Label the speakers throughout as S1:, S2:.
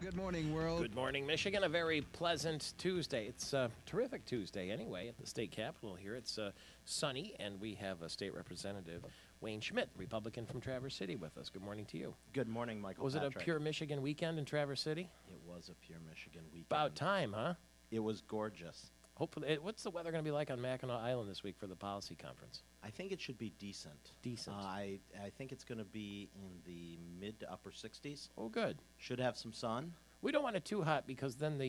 S1: Good morning, world.
S2: Good morning, Michigan. A very pleasant Tuesday. It's a terrific Tuesday anyway at the state capitol here. It's sunny, and we have a state representative, Wayne Schmidt, Republican from Traverse City, with us. Good morning to you.
S3: Good morning, Michael
S2: Was it a
S3: Patrick.
S2: pure Michigan weekend in Traverse City?
S3: It was a pure Michigan weekend.
S2: About time, huh?
S3: It was gorgeous.
S2: Hopefully, what's the weather going to be like on Mackinac Island this week for the policy conference?
S3: I think it should be decent.
S2: Decent.
S3: I think it's going to be in the mid to upper 60s.
S2: Oh, good.
S3: Should have some sun.
S2: We don't want it too hot because then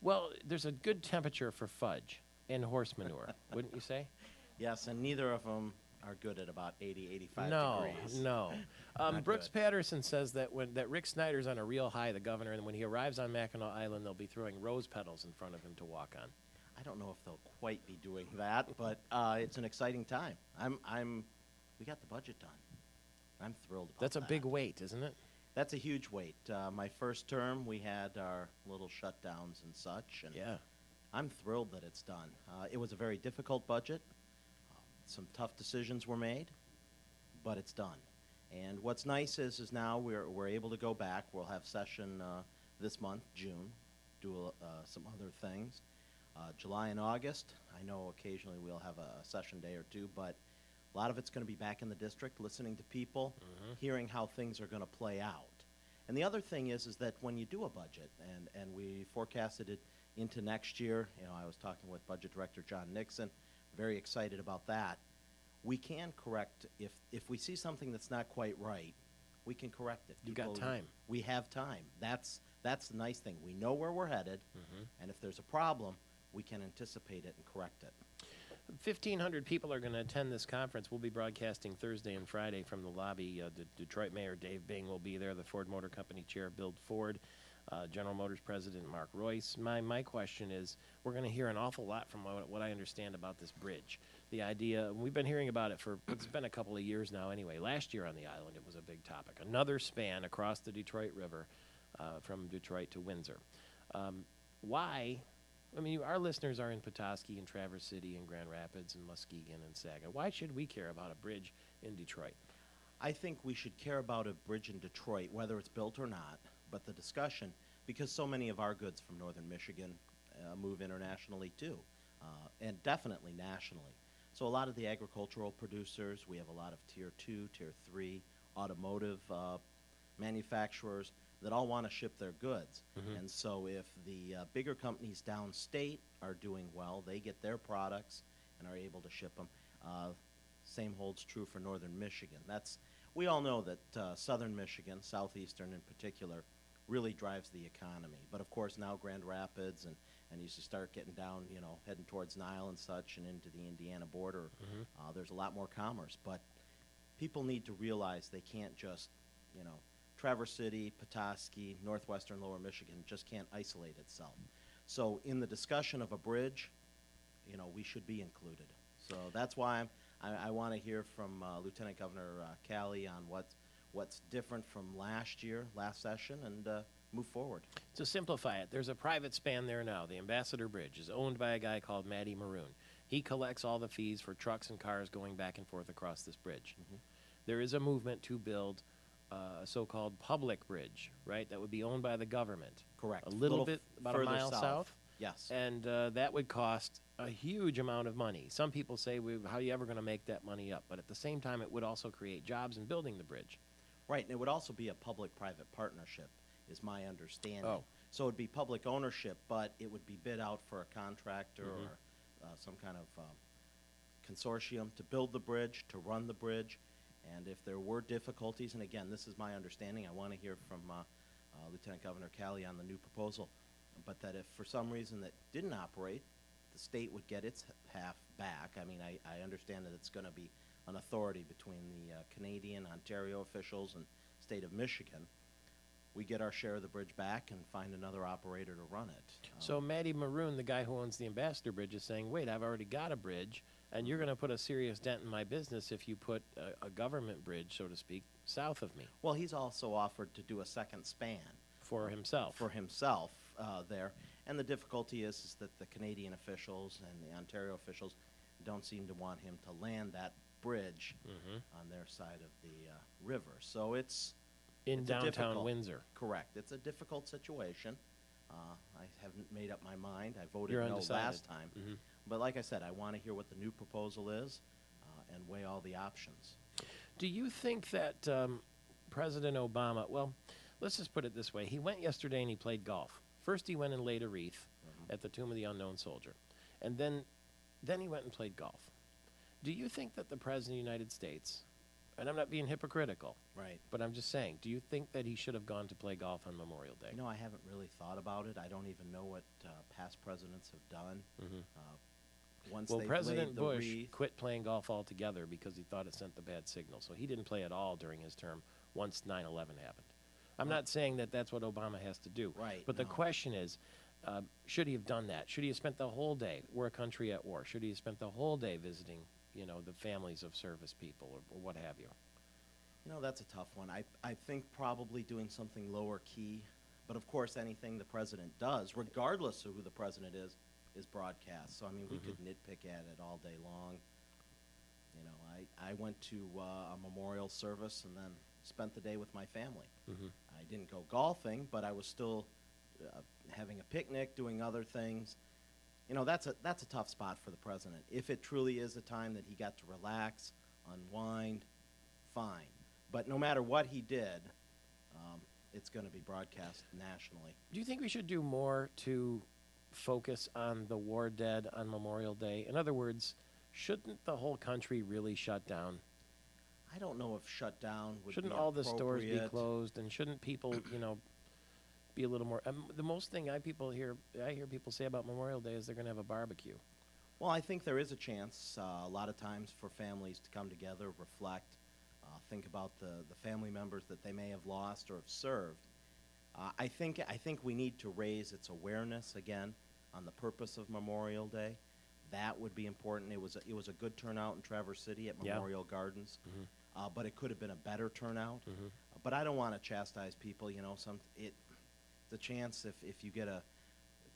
S2: well, there's a good temperature for fudge and horse manure, wouldn't you say?
S3: Yes, and neither of them are good at about 80, 85
S2: No,
S3: degrees.
S2: no.
S3: Not
S2: Brooks
S3: good.
S2: Patterson says that that Rick Snyder's on a real high, the governor, and when he arrives on Mackinac Island, they'll be throwing rose petals in front of him to walk on.
S3: I don't know if they'll quite be doing that, but it's an exciting time. We got the budget done. I'm thrilled about
S2: That's a
S3: that.
S2: big weight, isn't it?
S3: That's a huge weight. My first term, we had our little shutdowns and such, and
S2: Yeah.
S3: I'm thrilled that it's done. It was a very difficult budget. Some tough decisions were made, but it's done. And what's nice is now we're able to go back. We'll have session this month, June, do some other things. July and August, I know occasionally we'll have a session day or two, but a lot of it's going to be back in the district, listening to people, hearing how things are going to play out. And the other thing is that when you do a budget, and we forecasted it into next year, I was talking with Budget Director John Nixon, very excited about that. We can correct, if we see something that's not quite right, we can correct it.
S2: You've got time.
S3: We have time. That's the nice thing. We know where we're headed, and if there's a problem, we can anticipate it and correct it.
S2: 1,500 people are going to attend this conference. We'll be broadcasting Thursday and Friday from the lobby. Detroit Mayor Dave Bing will be there, the Ford Motor Company Chair Bill Ford, General Motors President Mark Royce. My question is, we're going to hear an awful lot from what I understand about this bridge. The idea, we've been hearing about it for, it's been a couple of years now anyway. Last year on the island, it was a big topic. Another span across the Detroit River from Detroit to Windsor. Why? I mean, our listeners are in Petoskey and Traverse City and Grand Rapids and Muskegon and Saga. Why should we care about a bridge in Detroit?
S3: I think we should care about a bridge in Detroit, whether it's built or not, but the discussion, because so many of our goods from northern Michigan move internationally too, and definitely nationally. So a lot of the agricultural producers, we have a lot of Tier 2, Tier 3 automotive manufacturers that all want to ship their goods. And so if the bigger companies downstate are doing well, they get their products and are able to ship them. Same holds true for northern Michigan. We all know that southern Michigan, southeastern in particular, really drives the economy. But of course now Grand Rapids and you start getting down, heading towards Nile and such and into the Indiana border, there's a lot more commerce. But people need to realize they can't just, Traverse City, Petoskey, northwestern lower Michigan just can't isolate itself. So in the discussion of a bridge, we should be included. So that's why I want to hear from Lieutenant Governor Calley on what's different from last session, and move forward.
S2: To simplify it, there's a private span there now. The Ambassador Bridge is owned by a guy called Matty Maroon. He collects all the fees for trucks and cars going back and forth across this bridge. There is a movement to build a so-called public bridge, right? That would be owned by the government.
S3: Correct.
S2: A little bit, about a
S3: further
S2: mile south.
S3: Yes.
S2: And that would cost a huge amount of money. Some people say, how are you ever going to make that money up? But at the same time, it would also create jobs in building the bridge.
S3: Right, and it would also be a public-private partnership, is my understanding.
S2: Oh.
S3: So it would be public ownership, but it would be bid out for a contractor or some kind of consortium to build the bridge, to run the bridge. And if there were difficulties, and again, this is my understanding, I want to hear from Lieutenant Governor Calley on the new proposal, but that if for some reason that didn't operate, the state would get its half back. I mean, I understand that it's going to be an authority between the Canadian, Ontario officials and state of Michigan. We get our share of the bridge back and find another operator to run it.
S2: So Matty Maroon, the guy who owns the Ambassador Bridge, is saying, wait, I've already got a bridge, and you're going to put a serious dent in my business if you put a government bridge, so to speak, south of me.
S3: Well, he's also offered to do a second span.
S2: For himself.
S3: For himself there. And the difficulty is that the Canadian officials and the Ontario officials don't seem to want him to land that bridge on their side of the river. So it's
S2: In
S3: It's a
S2: downtown
S3: difficult-
S2: Windsor.
S3: Correct. It's a difficult situation. I haven't made up my mind. I voted
S2: You're
S3: no
S2: undecided.
S3: last time.
S2: Mhm.
S3: But like I said, I want to hear what the new proposal is and weigh all the options.
S2: Do you think that President Obama, well, let's just put it this way. He went yesterday and he played golf. First, he went and laid a wreath at the Tomb of the Unknown Soldier. And then he went and played golf. Do you think that the President of the United States, and I'm not being hypocritical,
S3: Right.
S2: but I'm just saying, do you think that he should have gone to play golf on Memorial Day?
S3: You know, I haven't really thought about it. I don't even know what past presidents have done. Once
S2: Well,
S3: they've
S2: President
S3: laid the
S2: Bush
S3: wreath,
S2: quit playing golf altogether because he thought it sent the bad signal. So he didn't play at all during his term once 9/11 happened. I'm not saying that that's what Obama has to do.
S3: Right,
S2: But the
S3: no.
S2: question is, should he have done that? Should he have spent the whole day? We're a country at war. Should he have spent the whole day visiting, the families of service people or what have you?
S3: you know, that's a tough one. I think probably doing something lower key. But of course, anything the president does, regardless of who the president is broadcast. So, I mean, we could nitpick at it all day long. You know, I went to a memorial service and then spent the day with my family. I didn't go golfing, but I was still having a picnic, doing other things. You know, that's a tough spot for the president. If it truly is a time that he got to relax, unwind, fine. But no matter what he did, it's going to be broadcast nationally.
S2: Do you think we should do more to focus on the war dead on Memorial Day? In other words, shouldn't the whole country really shut down?
S3: I don't know if shut down would
S2: Shouldn't
S3: be
S2: all the stores be
S3: appropriate.
S2: closed, and shouldn't people, be a little more? The most thing I hear people say about Memorial Day is they're going to have a barbecue.
S3: Well, I think there is a chance a lot of times for families to come together, reflect, think about the family members that they may have lost or have served. I think we need to raise its awareness again on the purpose of Memorial Day. That would be important. It was a good turnout in Traverse City at
S2: Yeah.
S3: Memorial Gardens, but it could have been a better turnout. But I don't want to chastise people. You know, it's a chance if you get a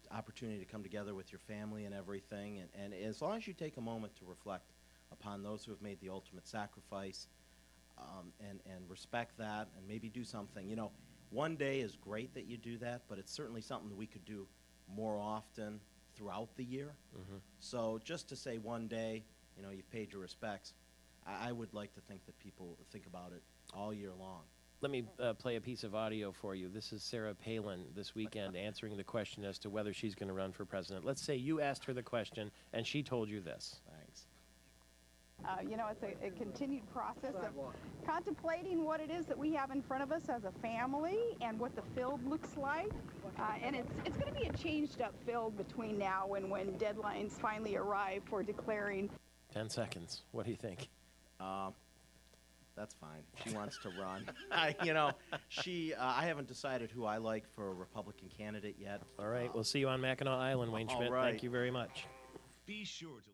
S3: opportunity to come together with your family and everything, and as long as you take a moment to reflect upon those who have made the ultimate sacrifice, and respect that, and maybe do something. You know, one day is great that you do that, but it's certainly something that we could do more often throughout the year. So just to say one day, you've paid your respects, I would like to think that people think about it all year long.
S2: Let me play a piece of audio for you. This is Sarah Palin this weekend answering the question as to whether she's going to run for president. Let's say you asked her the question, and she told you this.
S3: Thanks.
S1: It's a continued process of contemplating what it is that we have in front of us as a family and what the field looks like. And it's going to be a changed up field between now and when deadlines finally arrive for declaring.
S2: 10 seconds. What do you think?
S3: That's fine. She wants to run. I haven't decided who I like for a Republican candidate yet.
S2: All right. We'll see you on Mackinac Island, Wayne
S3: All
S2: Schmidt.
S3: right.
S2: Thank you very much.
S4: Be sure to